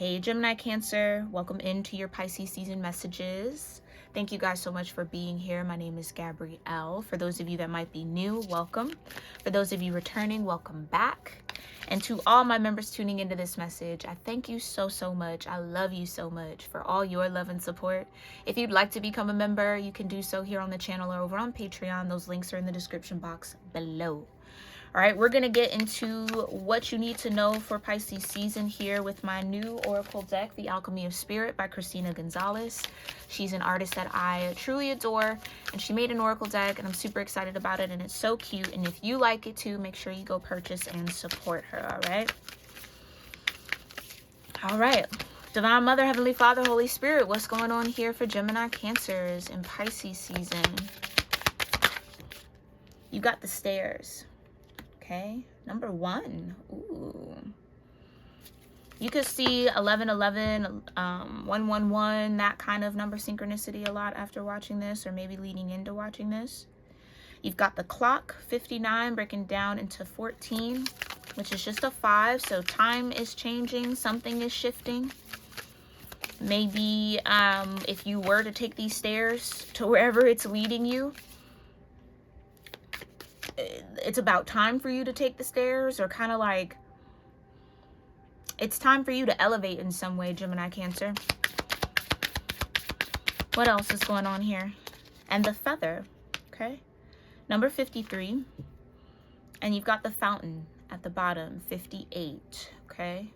Hey Gemini Cancer, welcome into your Pisces season messages. Thank you guys so much for being here. My name is Gabrielle. For those of you that might be new, welcome. For those of you returning, welcome back. And to all my members tuning into this message, I thank you so much. I love you so much for all your love and support. If you'd like to become a member, you can do so here on the channel or over on Patreon. Those links are in the description box below. All right, we're going to get into what you need to know for Pisces season here with my new oracle deck, The Alchemy of Spirit by Christina Gonzalez. She's an artist that I truly adore, and she made an oracle deck, and I'm super excited about it, and it's so cute. And if you like it too, make sure you go purchase and support her, all right? All right. Divine Mother, Heavenly Father, Holy Spirit, what's going on here for Gemini Cancers in Pisces season? You got the stairs. Okay, number 1. Ooh. You could see 1111, 111, that kind of number synchronicity a lot after watching this, or maybe leading into watching this. You've got the clock, 59, breaking down into 14, which is just a 5. So time is changing, something is shifting. Maybe if you were to take these stairs to wherever it's leading you, it's about time for you to take the stairs, or kind of like it's time for you to elevate in some way, Gemini Cancer. What else is going on here? And the feather, okay? Number 53. And you've got the fountain at the bottom, 58, okay?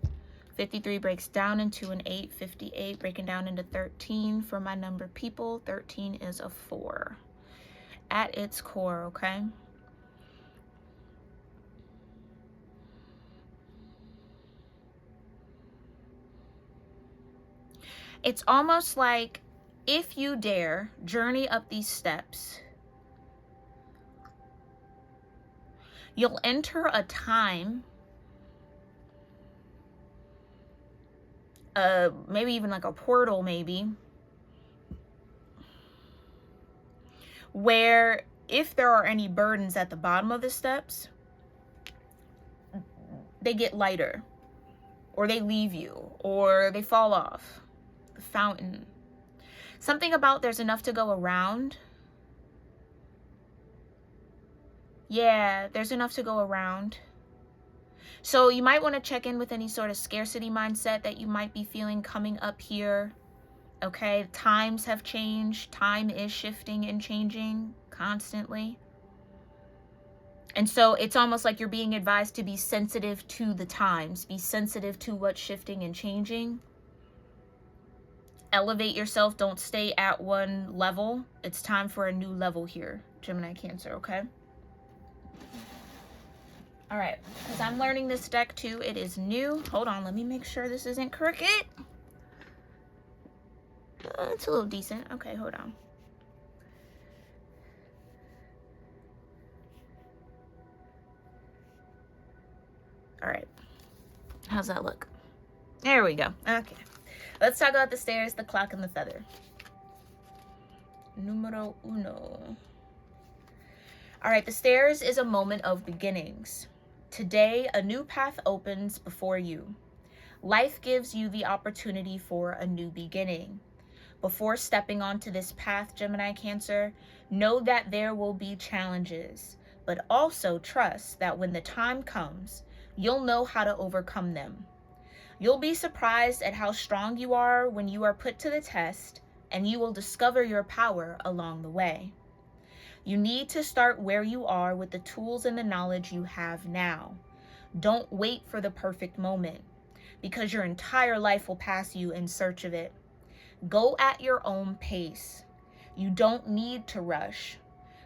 53 breaks down into an 8, 58 breaking down into 13 for my number people. 13 is a 4 at its core, okay? It's almost like if you dare journey up these steps, you'll enter a time, maybe even like a portal maybe, where if there are any burdens at the bottom of the steps, they get lighter, or they leave you, or they fall off. The fountain. Something about there's enough to go around. Yeah, there's enough to go around. So you might want to check in with any sort of scarcity mindset that you might be feeling coming up here. Okay, times have changed. Time is shifting and changing constantly. And so it's almost like you're being advised to be sensitive to the times. Be sensitive to what's shifting and changing. Elevate yourself. Don't stay at one level. It's time for a new level here, Gemini Cancer, okay? All right, because I'm learning this deck too. It is new. Hold on, let me make sure this isn't crooked. It's a little decent. Okay, hold on. All right, how's that look? There we go. Okay. Let's talk about the stairs, the clock, and the feather. Numero 1. All right, the stairs is a moment of beginnings. Today, a new path opens before you. Life gives you the opportunity for a new beginning. Before stepping onto this path, Gemini Cancer, know that there will be challenges, but also trust that when the time comes, you'll know how to overcome them. You'll be surprised at how strong you are when you are put to the test, and you will discover your power along the way. You need to start where you are with the tools and the knowledge you have now. Don't wait for the perfect moment, because your entire life will pass you in search of it. Go at your own pace. You don't need to rush.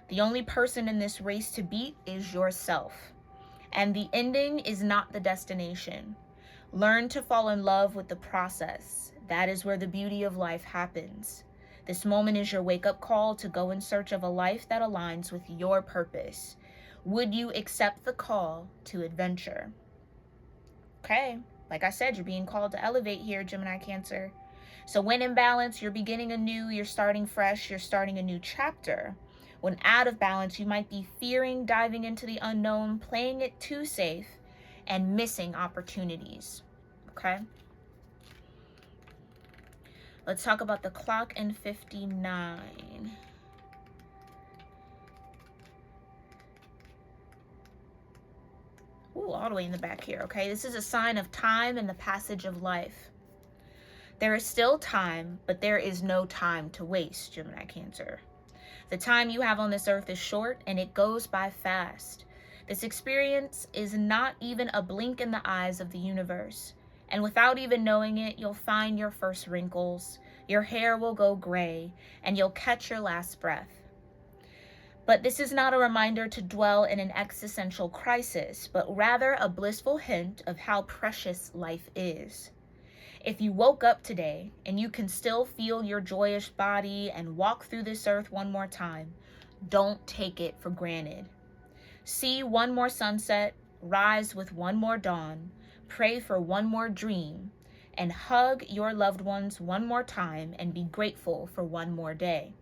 The only person in this race to beat is yourself, and the ending is not the destination. Learn to fall in love with the process. That is where the beauty of life happens. This moment is your wake-up call to go in search of a life that aligns with your purpose. Would you accept the call to adventure? Okay, like I said, you're being called to elevate here, Gemini Cancer. So when in balance, you're beginning anew, you're starting fresh, you're starting a new chapter. When out of balance, you might be fearing diving into the unknown, playing it too safe, and missing opportunities, okay? Let's talk about the clock and 59. Ooh, all the way in the back here, okay? This is a sign of time and the passage of life. There is still time, but there is no time to waste, Gemini Cancer. The time you have on this earth is short and it goes by fast. This experience is not even a blink in the eyes of the universe. And without even knowing it, you'll find your first wrinkles, your hair will go gray, and you'll catch your last breath. But this is not a reminder to dwell in an existential crisis, but rather a blissful hint of how precious life is. If you woke up today and you can still feel your joyous body and walk through this earth one more time, don't take it for granted. See one more sunset, rise with one more dawn, pray for one more dream, and hug your loved ones one more time and be grateful for one more day.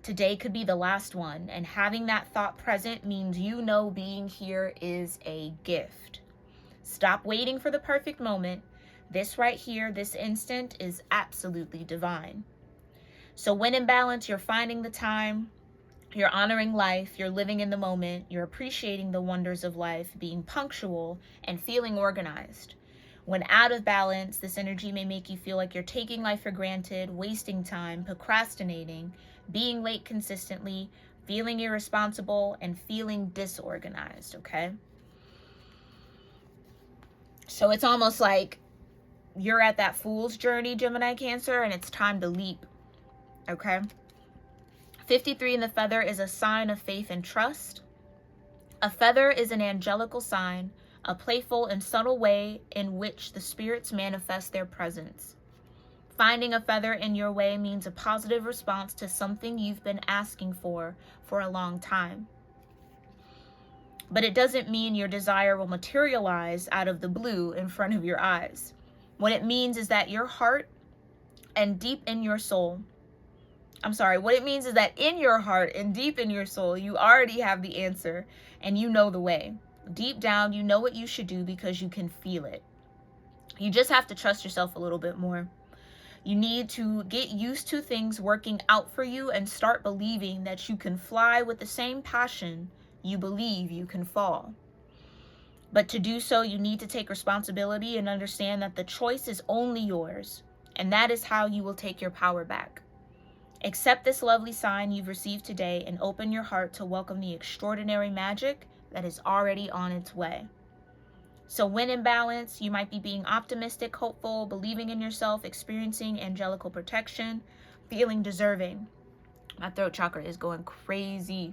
Today could be the last one, and having that thought present means you know being here is a gift. Stop waiting for the perfect moment. This right here, this instant is absolutely divine. So when in balance, you're finding the time, you're honoring life, you're living in the moment, you're appreciating the wonders of life, being punctual, and feeling organized. When out of balance, this energy may make you feel like you're taking life for granted, wasting time, procrastinating, being late consistently, feeling irresponsible, and feeling disorganized, okay? So it's almost like you're at that fool's journey, Gemini Cancer, and it's time to leap, okay? 53 in the feather is a sign of faith and trust. A feather is an angelical sign, a playful and subtle way in which the spirits manifest their presence. Finding a feather in your way means a positive response to something you've been asking for a long time. But it doesn't mean your desire will materialize out of the blue in front of your eyes. What it means is that your heart and deep in your soul, what it means is that in your heart and deep in your soul, you already have the answer and you know the way. Deep down, you know what you should do because you can feel it. You just have to trust yourself a little bit more. You need to get used to things working out for you and start believing that you can fly with the same passion you believe you can fall. But to do so, you need to take responsibility and understand that the choice is only yours, and that is how you will take your power back. Accept this lovely sign you've received today and open your heart to welcome the extraordinary magic that is already on its way. So when in balance, you might be being optimistic, hopeful, believing in yourself, experiencing angelical protection, feeling deserving. My throat chakra is going crazy.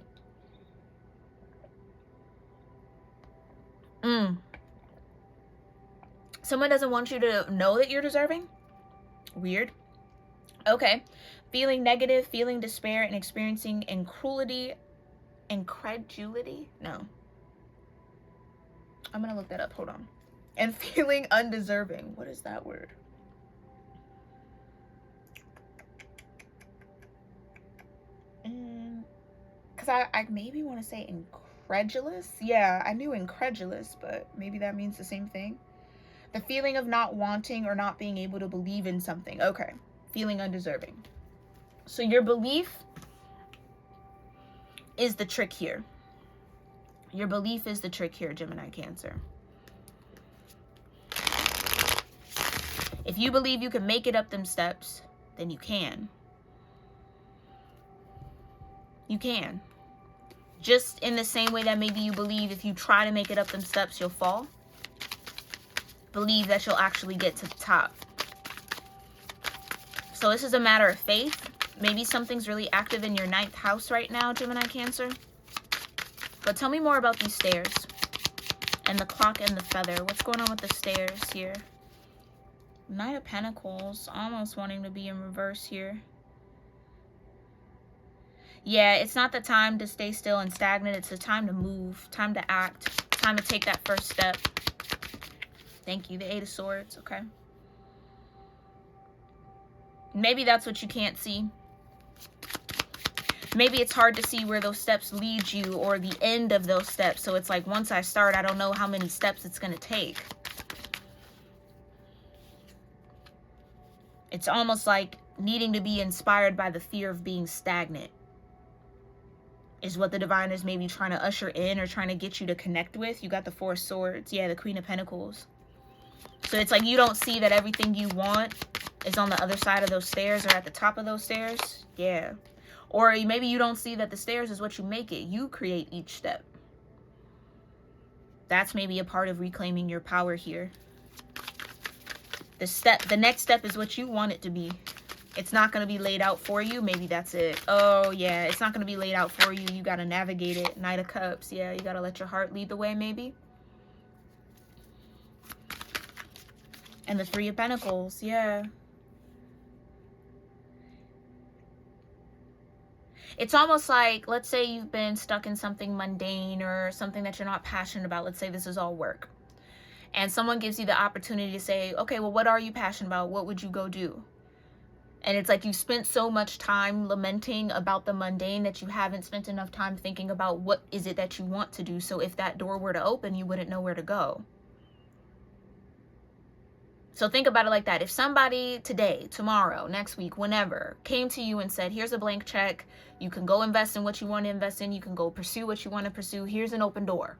Someone doesn't want you to know that you're deserving? Weird. Okay. Feeling negative, feeling despair, and experiencing incredulity? No. I'm going to look that up. Hold on. And feeling undeserving. What is that word? Because I maybe want to say incredulous. Yeah, I knew incredulous, but maybe that means the same thing. The feeling of not wanting or not being able to believe in something. Okay. Feeling undeserving. So your belief is the trick here. Your belief is the trick here, Gemini Cancer. If you believe you can make it up them steps, then you can. You can. Just in the same way that maybe you believe if you try to make it up them steps, you'll fall. Believe that you'll actually get to the top. So this is a matter of faith. Maybe something's really active in your 9th house right now, Gemini Cancer. But tell me more about these stairs and the clock and the feather. What's going on with the stairs here? Knight of Pentacles, almost wanting to be in reverse here. Yeah, it's not the time to stay still and stagnant. It's the time to move, time to act, time to take that first step. Thank you, the 8 of Swords, okay. Maybe that's what you can't see. Maybe it's hard to see where those steps lead you or the end of those steps. So it's like, once I start, I don't know how many steps it's going to take. It's almost like needing to be inspired by the fear of being stagnant is what the divine is maybe trying to usher in or trying to get you to connect with. You got the Four of Swords. Yeah, the Queen of Pentacles. So it's like you don't see that everything you want is on the other side of those stairs or at the top of those stairs. Yeah. Or maybe you don't see that the stairs is what you make it. You create each step. That's maybe a part of reclaiming your power here. The next step is what you want it to be. It's not going to be laid out for you. Maybe that's it. Oh, yeah. It's not going to be laid out for you. You got to navigate it. Knight of Cups. Yeah, you got to let your heart lead the way, maybe. And the Three of Pentacles. Yeah. It's almost like, let's say you've been stuck in something mundane or something that you're not passionate about. Let's say this is all work. And someone gives you the opportunity to say, okay, well, what are you passionate about? What would you go do? And it's like you spent so much time lamenting about the mundane that you haven't spent enough time thinking about what is it that you want to do. So if that door were to open, you wouldn't know where to go. So think about it like that. If somebody today, tomorrow, next week, whenever, came to you and said, here's a blank check. You can go invest in what you want to invest in. You can go pursue what you want to pursue. Here's an open door.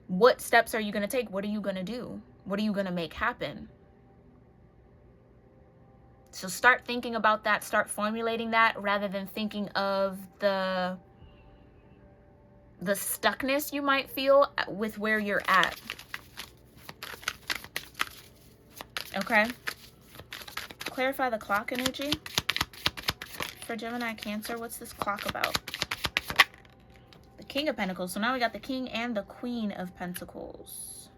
What steps are you going to take? What are you going to do? What are you going to make happen? So start thinking about that. Start formulating that rather than thinking of the stuckness you might feel with where you're at. Okay. Clarify the clock energy for Gemini Cancer. What's this clock about? The King of Pentacles. So now we got the King and the Queen of Pentacles.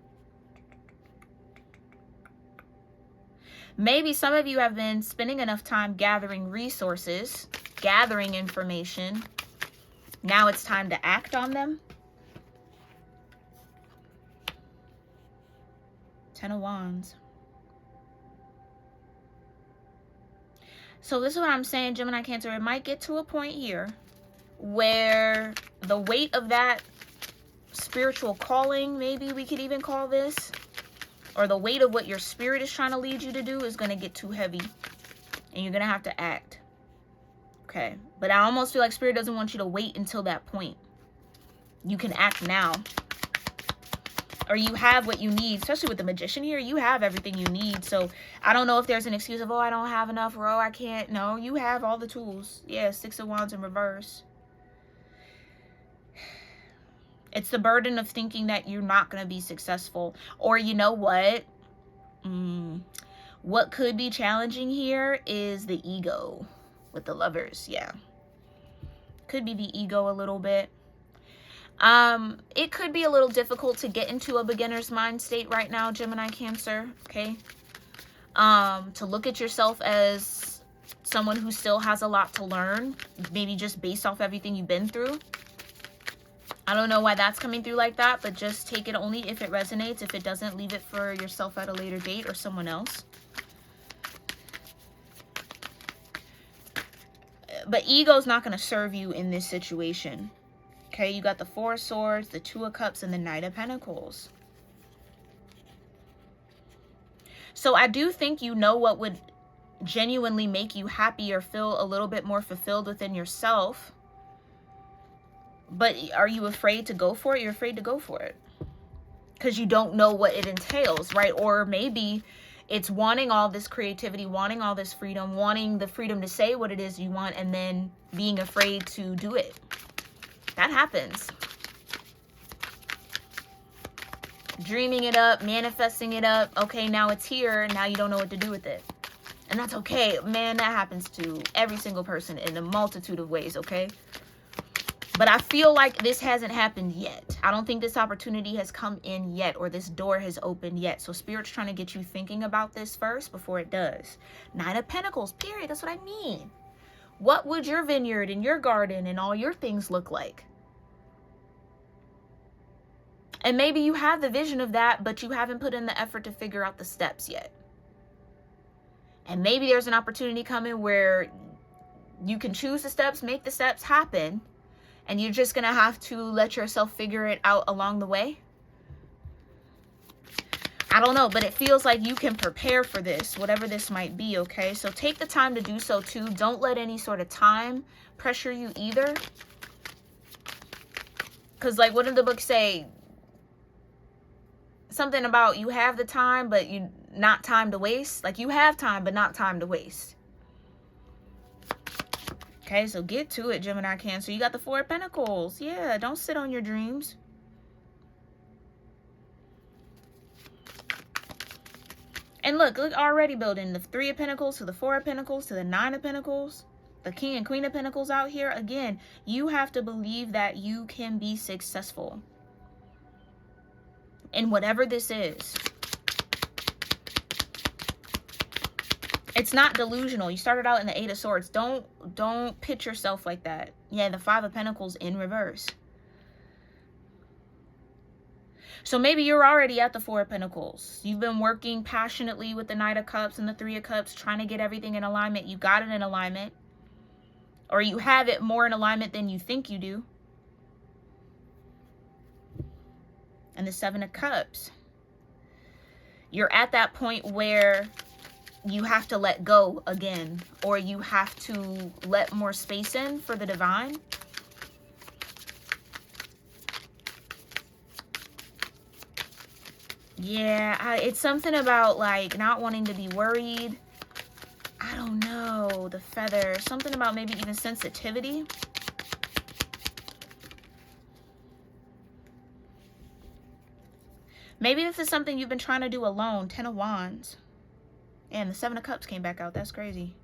Maybe some of you have been spending enough time gathering resources, gathering information. Now it's time to act on them. Ten of Wands. So this is what I'm saying, Gemini Cancer. It might get to a point here where the weight of that spiritual calling, maybe we could even call this, or the weight of what your spirit is trying to lead you to do is going to get too heavy. And you're going to have to act. Okay. But I almost feel like spirit doesn't want you to wait until that point. You can act now. Or you have what you need, especially with the Magician here. You have everything you need. So I don't know if there's an excuse of, oh, I don't have enough, or oh, I can't. No, you have all the tools. Yeah, Six of Wands in reverse. It's the burden of thinking that you're not going to be successful. Or you know what? What could be challenging here is the ego with the Lovers. Yeah. Could be the ego a little bit. It could be a little difficult to get into a beginner's mind state right now, Gemini Cancer, okay? To look at yourself as someone who still has a lot to learn, maybe just based off everything you've been through. I don't know why that's coming through like that, but just take it only if it resonates. If it doesn't, leave it for yourself at a later date or someone else. But ego's not going to serve you in this situation. Okay, you got the Four of Swords, the Two of Cups, and the Knight of Pentacles. So I do think you know what would genuinely make you happy or feel a little bit more fulfilled within yourself. But are you afraid to go for it? You're afraid to go for it because you don't know what it entails, right? Or maybe it's wanting all this creativity, wanting all this freedom, wanting the freedom to say what it is you want, and then being afraid to do it. That happens. Dreaming it up, manifesting it up. Okay, now it's here. Now you don't know what to do with it. And that's okay. Man, that happens to every single person in a multitude of ways, okay? But I feel like this hasn't happened yet. I don't think this opportunity has come in yet, or this door has opened yet. So Spirit's trying to get you thinking about this first before it does. Nine of Pentacles, period. That's what I mean. What would your vineyard and your garden and all your things look like? And maybe you have the vision of that, but you haven't put in the effort to figure out the steps yet. And maybe there's an opportunity coming where you can choose the steps, make the steps happen, and you're just going to have to let yourself figure it out along the way. I don't know, but it feels like you can prepare for this, whatever this might be, okay? So take the time to do so too. Don't let any sort of time pressure you either. Because like, what did the book say? Something about you have the time, but you not time to waste. Like you have time, but not time to waste. Okay, so get to it, Gemini, Cancer. You got the Four of Pentacles. Yeah, don't sit on your dreams. And look already building the Three of Pentacles to the Four of Pentacles to the Nine of Pentacles. The King and Queen of Pentacles out here. Again, you have to believe that you can be successful in whatever this is. It's not delusional. You started out in the Eight of Swords. Don't pitch yourself like that. Yeah, the Five of Pentacles in reverse. So maybe you're already at the Four of Pentacles. You've been working passionately with the Knight of Cups and the Three of Cups, trying to get everything in alignment. You got it in alignment. Or you have it more in alignment than you think you do. And the Seven of Cups. You're at that point where you have to let go again, or you have to let more space in for the divine. Yeah, it's something about like not wanting to be worried. I don't know, the feather, something about maybe even sensitivity. Maybe this is something you've been trying to do alone. Ten of Wands. And the Seven of Cups came back out. That's crazy.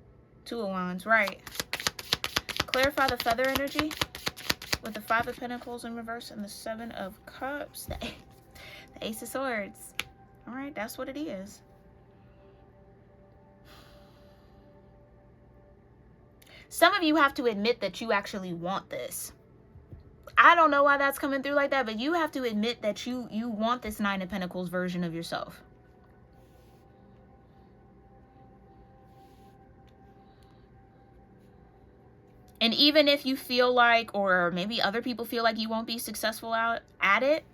Two of Wands, right. Clarify the feather energy with the Five of Pentacles in reverse and the Seven of Cups. The Ace of Swords. All right, that's what it is. Some of you have to admit that you actually want this. I don't know why that's coming through like that, but you have to admit that you want this Nine of Pentacles version of yourself. And even if you feel like, or maybe other people feel like you won't be successful out at it,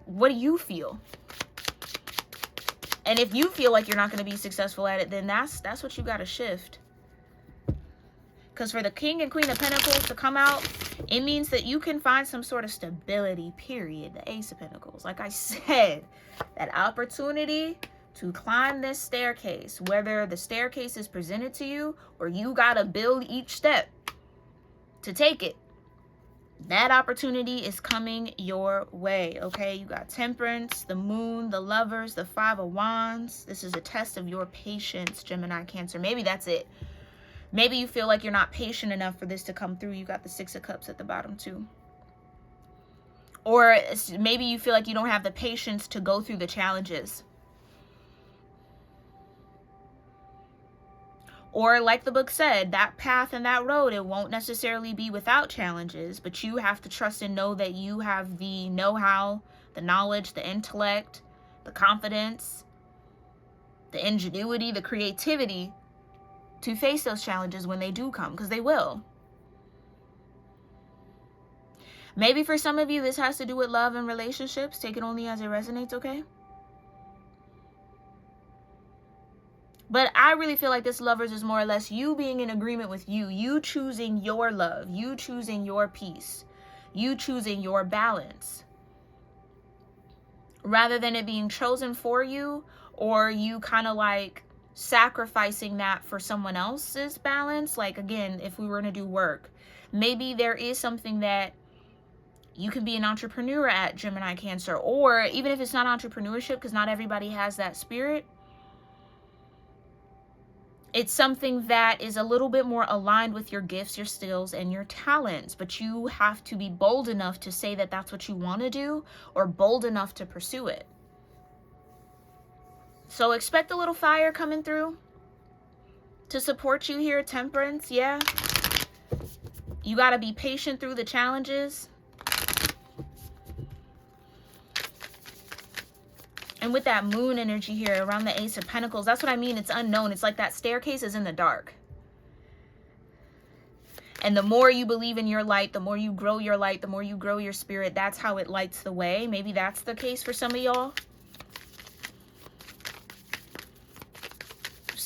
what do you feel? And if you feel like you're not going to be successful at it, then that's what you got to shift. Because for the King and Queen of Pentacles to come out, it means that you can find some sort of stability, period. The Ace of Pentacles. Like I said, that opportunity to climb this staircase, whether the staircase is presented to you or you got to build each step to take it, that opportunity is coming your way, okay? You got Temperance, the Moon, the Lovers, the Five of Wands. This is a test of your patience, Gemini, Cancer. Maybe that's it. Maybe you feel like you're not patient enough for this to come through. You got the Six of Cups at the bottom too. Or maybe you feel like you don't have the patience to go through the challenges. Or like the book said, that path and that road, it won't necessarily be without challenges, but you have to trust and know that you have the know-how, the knowledge, the intellect, the confidence, the ingenuity, the creativity to face those challenges when they do come, because they will. Maybe for some of you, this has to do with love and relationships. Take it only as it resonates, okay? But I really feel like this Lovers is more or less you being in agreement with you. You choosing your love. You choosing your peace. You choosing your balance. Rather than it being chosen for you, or you kind of like sacrificing that for someone else's balance. Like again, if we were to do work, maybe there is something that you can be an entrepreneur at, Gemini, Cancer. Or even if it's not entrepreneurship, because not everybody has that spirit, it's something that is a little bit more aligned with your gifts, your skills, and your talents. But you have to be bold enough to say that that's what you want to do, or bold enough to pursue it. So expect a little fire coming through to support you here, Temperance. Yeah. You got to be patient through the challenges. And with that Moon energy here around the Ace of Pentacles, that's what I mean. It's unknown. It's like that staircase is in the dark. And the more you believe in your light, the more you grow your light, the more you grow your spirit, that's how it lights the way. Maybe that's the case for some of y'all.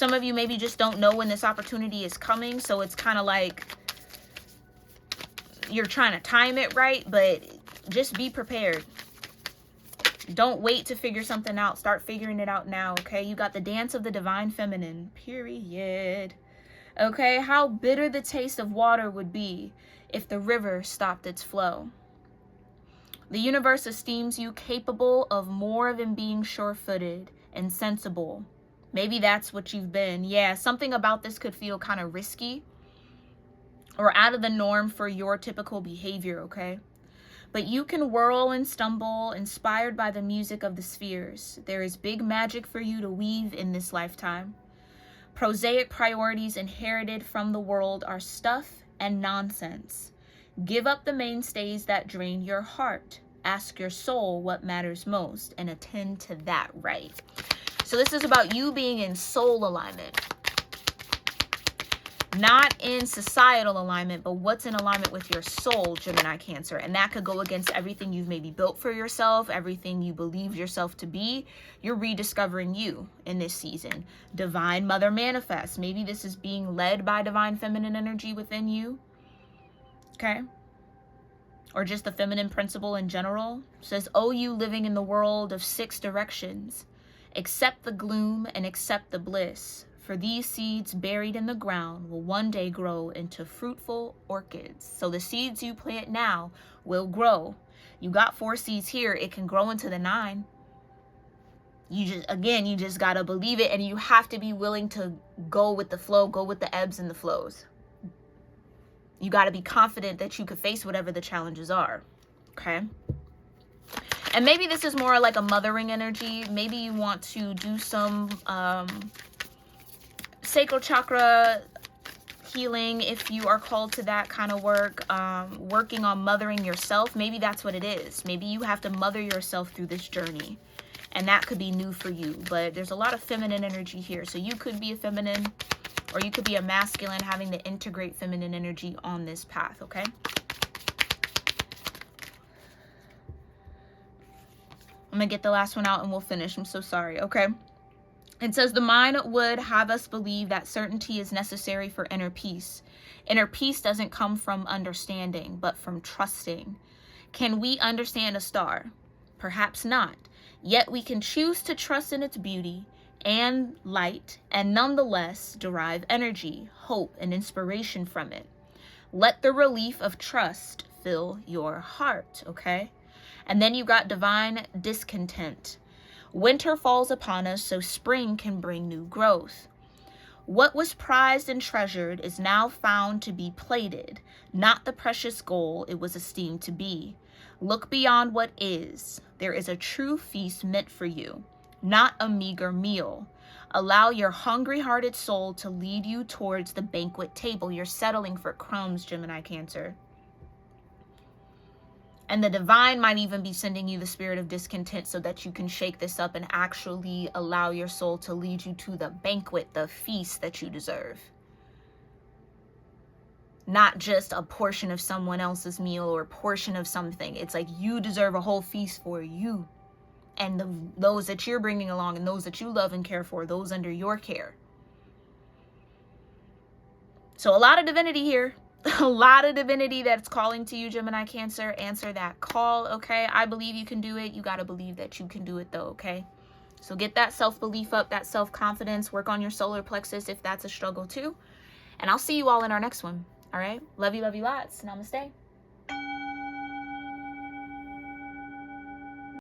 Some of you maybe just don't know when this opportunity is coming, so it's kind of like you're trying to time it right, but just be prepared. Don't wait to figure something out. Start figuring it out now, okay? You got the dance of the divine feminine, period. Okay, how bitter the taste of water would be if the river stopped its flow. The universe esteems you capable of more than being sure-footed and sensible. Maybe that's what you've been. Yeah, something about this could feel kind of risky or out of the norm for your typical behavior, okay? But you can whirl and stumble, inspired by the music of the spheres. There is big magic for you to weave in this lifetime. Prosaic priorities inherited from the world are stuff and nonsense. Give up the mainstays that drain your heart. Ask your soul what matters most and attend to that right. So this is about you being in soul alignment. Not in societal alignment, but what's in alignment with your soul, Gemini Cancer. And that could go against everything you've maybe built for yourself, everything you believe yourself to be. You're rediscovering you in this season. Divine Mother manifests. Maybe this is being led by divine feminine energy within you. Okay. Or just the feminine principle in general. It says, oh, you living in the world of 6 directions. Accept the gloom and accept the bliss. For these seeds buried in the ground will one day grow into fruitful orchids. So the seeds you plant now will grow. You got 4 seeds here. It can grow into the 9. You just got to believe it. And you have to be willing to go with the flow, go with the ebbs and the flows. You got to be confident that you could face whatever the challenges are. Okay. And maybe this is more like a mothering energy. Maybe you want to do some, sacral chakra healing if you are called to that kind of work, working on mothering yourself. Maybe that's what it is. Maybe you have to mother yourself through this journey, and that could be new for you. But there's a lot of feminine energy here, so you could be a feminine or you could be a masculine having to integrate feminine energy on this path. Okay, I'm gonna get the last one out and we'll finish. I'm so sorry. Okay. It says the mind would have us believe that certainty is necessary for inner peace. Inner peace doesn't come from understanding, but from trusting. Can we understand a star? Perhaps not. Yet we can choose to trust in its beauty and light and nonetheless derive energy, hope, and inspiration from it. Let the relief of trust fill your heart, okay? And then you got divine discontent. Winter falls upon us, so spring can bring new growth. What was prized and treasured is now found to be plated, not the precious gold it was esteemed to be. Look beyond what is. There is a true feast meant for you, not a meager meal. Allow your hungry-hearted soul to lead you towards the banquet table. You're settling for crumbs, Gemini Cancer. And the divine might even be sending you the spirit of discontent so that you can shake this up and actually allow your soul to lead you to the banquet, the feast that you deserve. Not just a portion of someone else's meal or a portion of something. It's like you deserve a whole feast for you and those that you're bringing along and those that you love and care for, those under your care. So a lot of divinity here. A lot of divinity that's calling to you, Gemini Cancer. Answer that call, okay? I believe you can do it. You got to believe that you can do it, though, okay? So get that self-belief up, that self-confidence. Work on your solar plexus if that's a struggle, too. And I'll see you all in our next one, all right? Love you lots. Namaste.